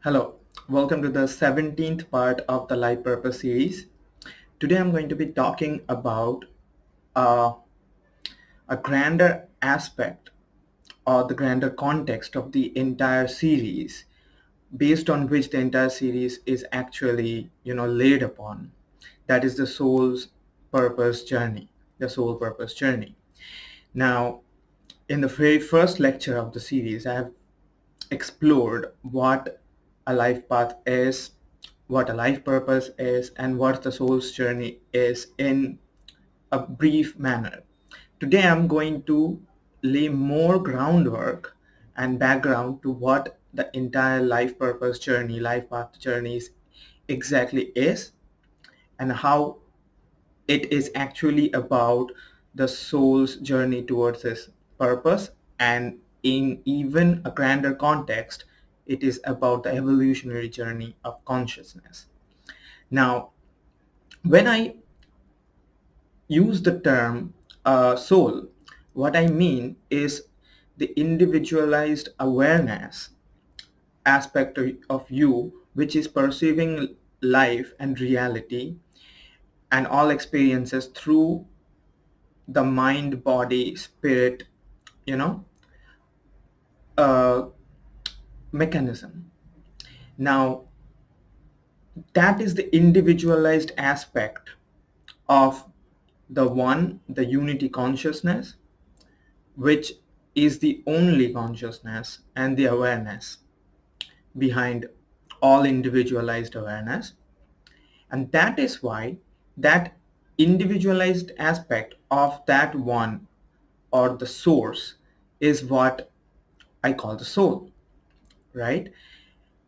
Hello, welcome to the 17th part of the Life Purpose series. Today I'm going to be talking about uh, a grander aspect or the grander context of the entire series, based on which the entire series is actually, laid upon. That is the soul's purpose journey, the soul purpose journey. Now, in the very first lecture of the series, I have explored what a life path is, what a life purpose is, and what the soul's journey is in a brief manner. Today I'm going to lay more groundwork and background to what the entire life purpose journey, life path journeys exactly is, and how it is actually about the soul's journey towards its purpose, and in even a grander context, it is about the evolutionary journey of consciousness. Now, when I use the term soul, what I mean is the individualized awareness aspect of you, which is perceiving life and reality and all experiences through the mind, body, spirit, you know, uh, mechanism. Now, that is the individualized aspect of the unity consciousness, which is the only consciousness and the awareness behind all individualized awareness. And that is why that individualized aspect of that one, or the source, is what I call the soul, right?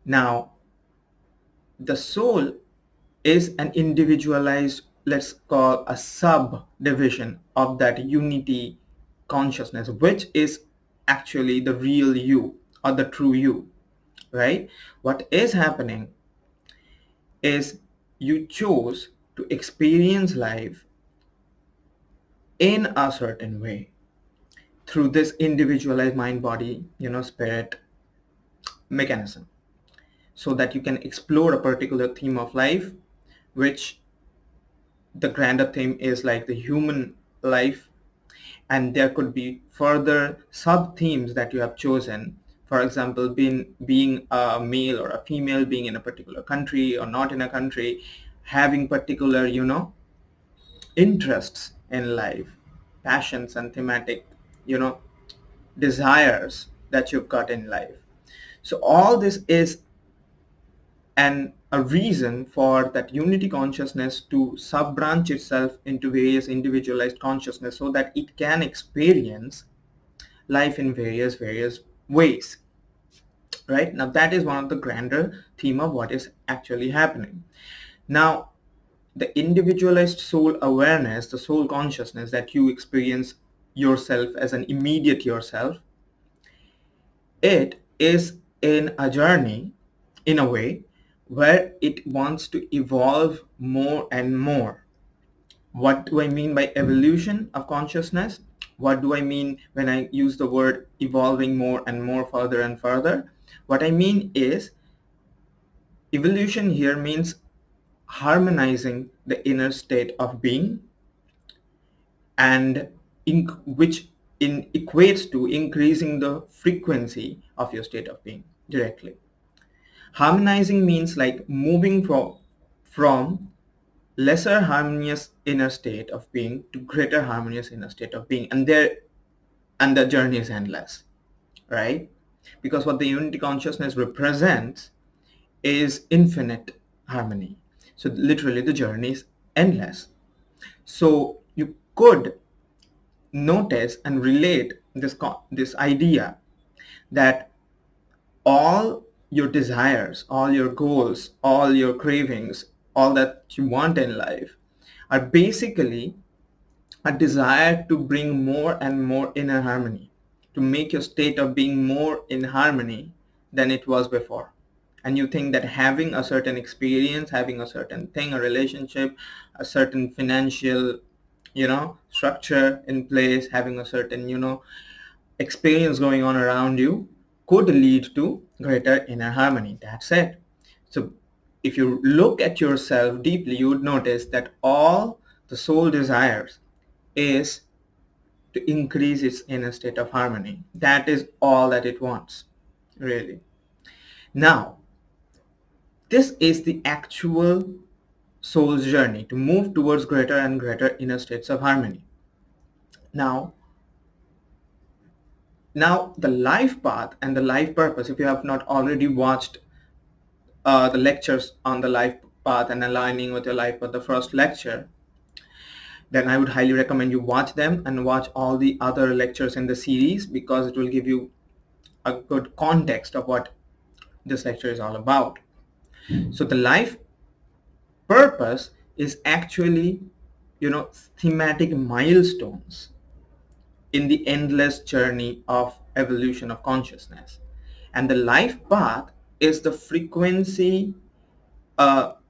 Now, the soul is an individualized, let's call a subdivision of that unity consciousness, which is actually the real you or the true you, right? What is happening is you chose to experience life in a certain way through this individualized mind, body, spirit mechanism, so that you can explore a particular theme of life, which the grander theme is like the human life, and there could be further sub themes that you have chosen. For example, being a male or a female, being in a particular country or not in a country, having particular interests in life, passions and thematic you know desires that you've got in life. So all this is a reason for that unity consciousness to sub-branch itself into various individualized consciousness, so that it can experience life in various ways. Right now, that is one of the grander theme of what is actually happening. Now, the individualized soul awareness, the soul consciousness that you experience yourself as an immediate yourself, it is in a journey, in a way, where it wants to evolve more and more. What do I mean by evolution of consciousness? What do I mean when I use the word evolving more and more, further and further? What I mean is, evolution here means harmonizing the inner state of being, and which equates to increasing the frequency of your state of being directly. Harmonizing means like moving from lesser harmonious inner state of being to greater harmonious inner state of being, and the journey is endless, right? Because what the unity consciousness represents is infinite harmony. So literally the journey is endless. So you could notice and relate this idea that all your desires, all your goals, all your cravings, all that you want in life are basically a desire to bring more and more inner harmony, to make your state of being more in harmony than it was before. And you think that having a certain experience, having a certain thing, a relationship, a certain financial, structure in place, having a certain, experience going on around you could lead to greater inner harmony. That's it. So if you look at yourself deeply, you would notice that all the soul desires is to increase its inner state of harmony. That is all that it wants, really. Now, this is the actual soul's journey to move towards greater and greater inner states of harmony. Now, the life path and the life purpose, if you have not already watched the lectures on the life path and aligning with your life path, the first lecture, then I would highly recommend you watch them and watch all the other lectures in the series, because it will give you a good context of what this lecture is all about. So the life purpose is actually, thematic milestones in the endless journey of evolution of consciousness. And the life path is the frequency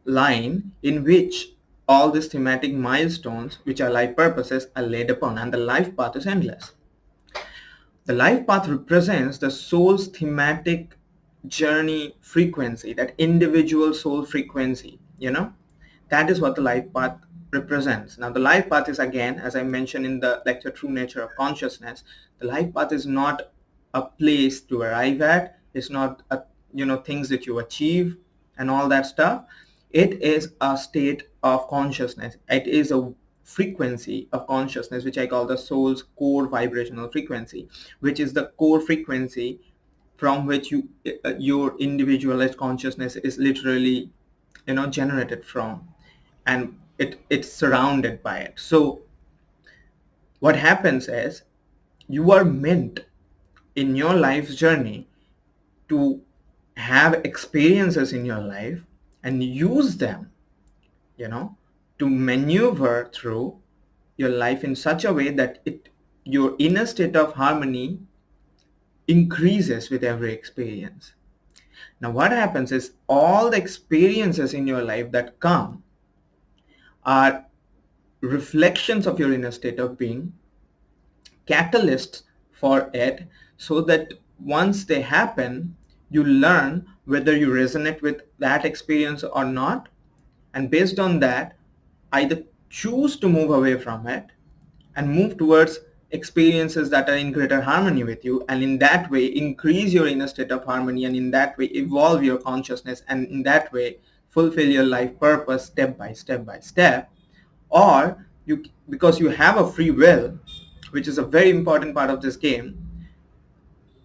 line in which all these thematic milestones, which are life purposes, are laid upon, and the life path is endless. The life path represents the soul's thematic journey frequency, that individual soul frequency, that is what the life path represents. Now, the life path is, again, as I mentioned in the lecture True Nature of Consciousness, the life path is not a place to arrive at. It's not things that you achieve and all that stuff. It is a state of consciousness. It is a frequency of consciousness, which I call the soul's core vibrational frequency, which is the core frequency from which your individualized consciousness is literally generated from, and it's surrounded by it. So what happens is, you are meant in your life's journey to have experiences in your life and use them to maneuver through your life in such a way that your inner state of harmony increases with every experience. Now what happens is, all the experiences in your life that come are reflections of your inner state of being, catalysts for it, so that once they happen, you learn whether you resonate with that experience or not, and based on that, either choose to move away from it and move towards experiences that are in greater harmony with you, and in that way increase your inner state of harmony, and in that way evolve your consciousness, and in that way fulfill your life purpose step by step by step. Or you, because you have a free will, which is a very important part of this game,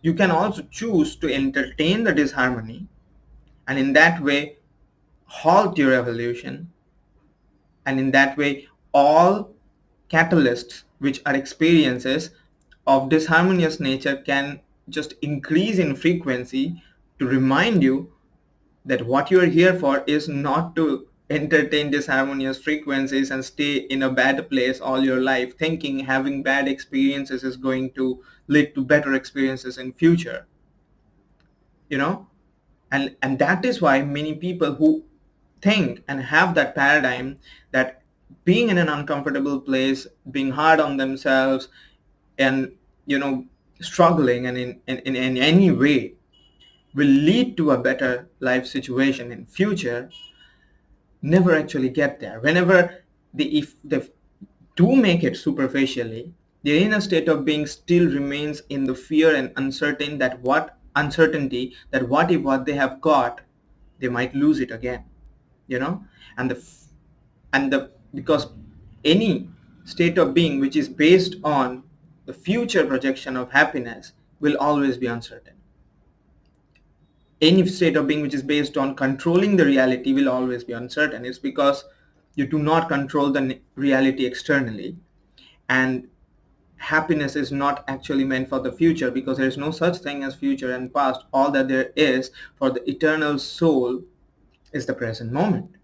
you can also choose to entertain the disharmony, and in that way halt your evolution, and in that way all catalysts, which are experiences of disharmonious nature, can just increase in frequency to remind you that what you are here for is not to entertain disharmonious frequencies and stay in a bad place all your life, thinking having bad experiences is going to lead to better experiences in future, and that is why many people who think and have that paradigm that being in an uncomfortable place, being hard on themselves, and struggling and in any way will lead to a better life situation in future, never actually get there. Whenever if they do make it superficially, their inner state of being still remains in the fear and uncertainty that what if what they have got, they might lose it again, and the because any state of being which is based on the future projection of happiness will always be uncertain. Any state of being which is based on controlling the reality will always be uncertain. It's because you do not control the reality externally, and happiness is not actually meant for the future, because there is no such thing as future and past. All that there is for the eternal soul is the present moment,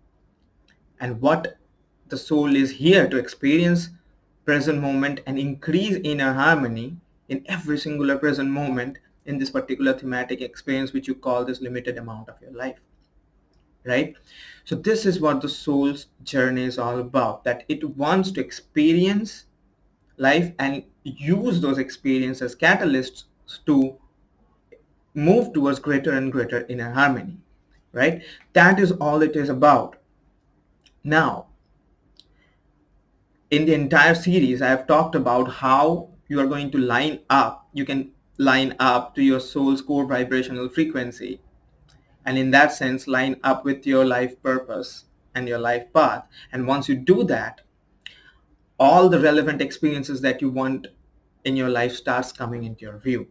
and what the soul is here to experience present moment and increase inner harmony in every singular present moment in this particular thematic experience which you call this limited amount of your life, right? So this is what the soul's journey is all about, that it wants to experience life and use those experiences as catalysts to move towards greater and greater inner harmony, right? That is all it is about. Now, in the entire series, I have talked about how you are going to line up. You can line up to your soul's core vibrational frequency, and in that sense, line up with your life purpose and your life path. And once you do that, all the relevant experiences that you want in your life starts coming into your view,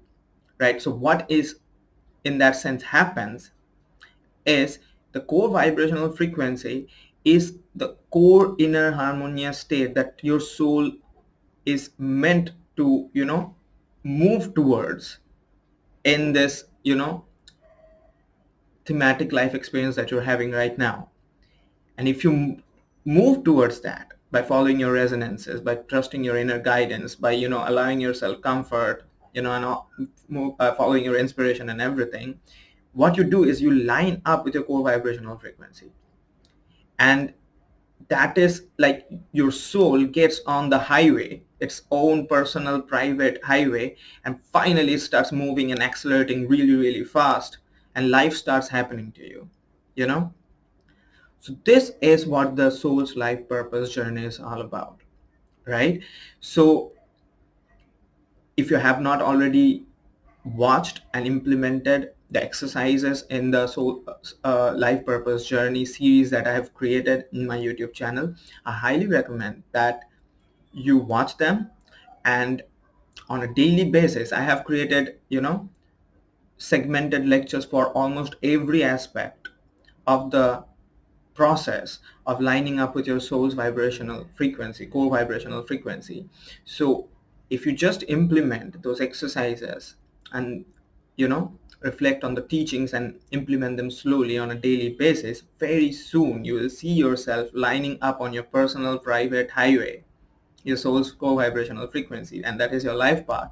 right? So what is in that sense happens is the core vibrational frequency is the core inner harmonious state that your soul is meant to, move towards in this, thematic life experience that you're having right now. And if you move towards that by following your resonances, by trusting your inner guidance, by, allowing yourself comfort, following your inspiration and everything, what you do is you line up with your core vibrational frequency. And that is like your soul gets on the highway, its own personal private highway, and finally starts moving and accelerating really, really fast, and life starts happening to you, you know? So this is what the soul's life purpose journey is all about, right? So if you have not already watched and implemented the exercises in the soul life purpose journey series that I have created in my YouTube channel, I highly recommend that you watch them. And on a daily basis, I have created, segmented lectures for almost every aspect of the process of lining up with your soul's vibrational frequency, core vibrational frequency. So if you just implement those exercises and, reflect on the teachings and implement them slowly on a daily basis, very soon you will see yourself lining up on your personal private highway, your soul's core vibrational frequency, and that is your life path.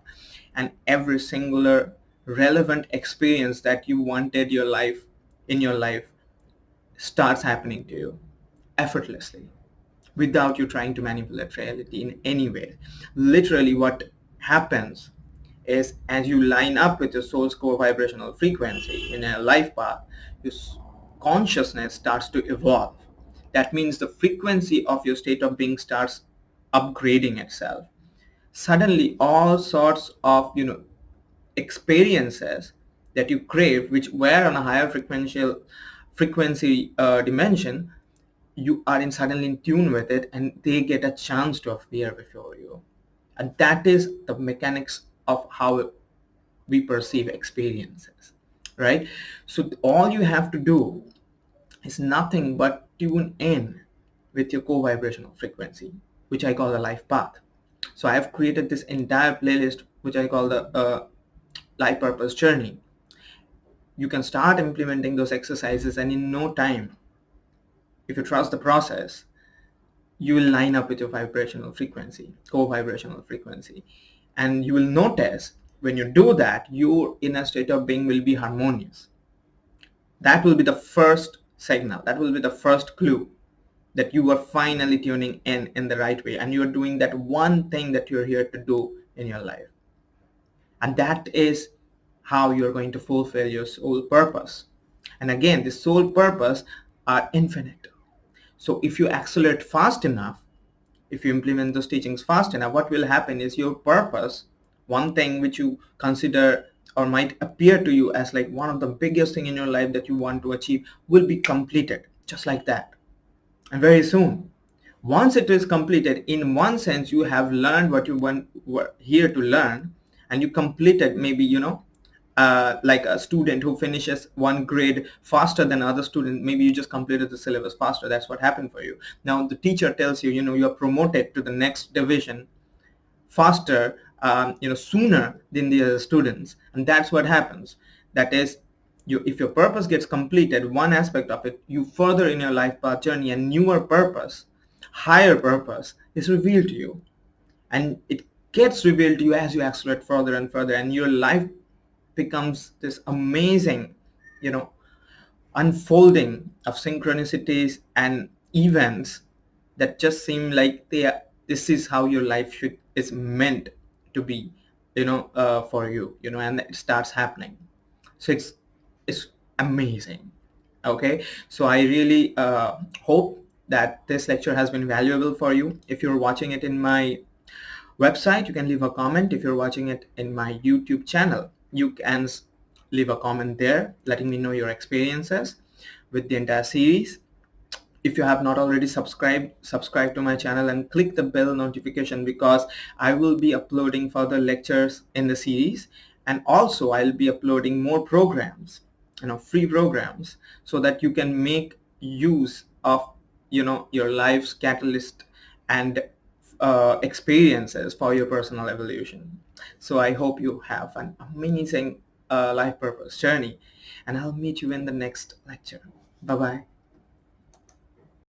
And every singular relevant experience that you wanted in your life starts happening to you effortlessly without you trying to manipulate reality in any way. Literally what happens is, as you line up with your soul's core vibrational frequency in a life path, your consciousness starts to evolve. That means the frequency of your state of being starts upgrading itself. Suddenly all sorts of, experiences that you crave, which were on a higher frequency dimension, you are suddenly in tune with it, and they get a chance to appear before you. And that is the mechanics of how we perceive experiences, right? So all you have to do is nothing but tune in with your co-vibrational frequency, which I call the life path. So I have created this entire playlist, which I call the life purpose journey. You can start implementing those exercises, and in no time, if you trust the process, you will line up with your vibrational frequency, co-vibrational frequency. And you will notice when you do that, your inner state of being will be harmonious. That will be the first signal. That will be the first clue that you are finally tuning in the right way. And you are doing that one thing that you're here to do in your life. And that is how you're going to fulfill your soul purpose. And again, the soul purpose are infinite. So if you accelerate fast enough, if you implement those teachings fast enough, what will happen is your purpose, one thing which you consider or might appear to you as like one of the biggest thing in your life that you want to achieve, will be completed just like that. And very soon, once it is completed, in one sense, you have learned what you were here to learn, and you completed maybe, like a student who finishes one grade faster than other student. Maybe you just completed the syllabus faster. That's what happened for you. Now the teacher tells you, you are promoted to the next division faster, sooner than the other students. And that's what happens. That is, if your purpose gets completed, one aspect of it, you further in your life path journey, and newer purpose, higher purpose is revealed to you. And it gets revealed to you as you accelerate further and further, and your life becomes this amazing, unfolding of synchronicities and events that just seem like this is how your life is meant to be, for you, and it starts happening. So it's amazing. Okay, so I really hope that this lecture has been valuable for you. If you're watching it in my website, you can leave a comment. If you're watching it in my YouTube channel, you can leave a comment there letting me know your experiences with the entire series. If you have not already subscribe to my channel and click the bell notification, because I will be uploading further lectures in the series, and also I'll be uploading more programs, free programs, so that you can make use of your life's catalyst and experiences for your personal evolution. So I hope you have an amazing life purpose journey, and I'll meet you in the next lecture. Bye bye.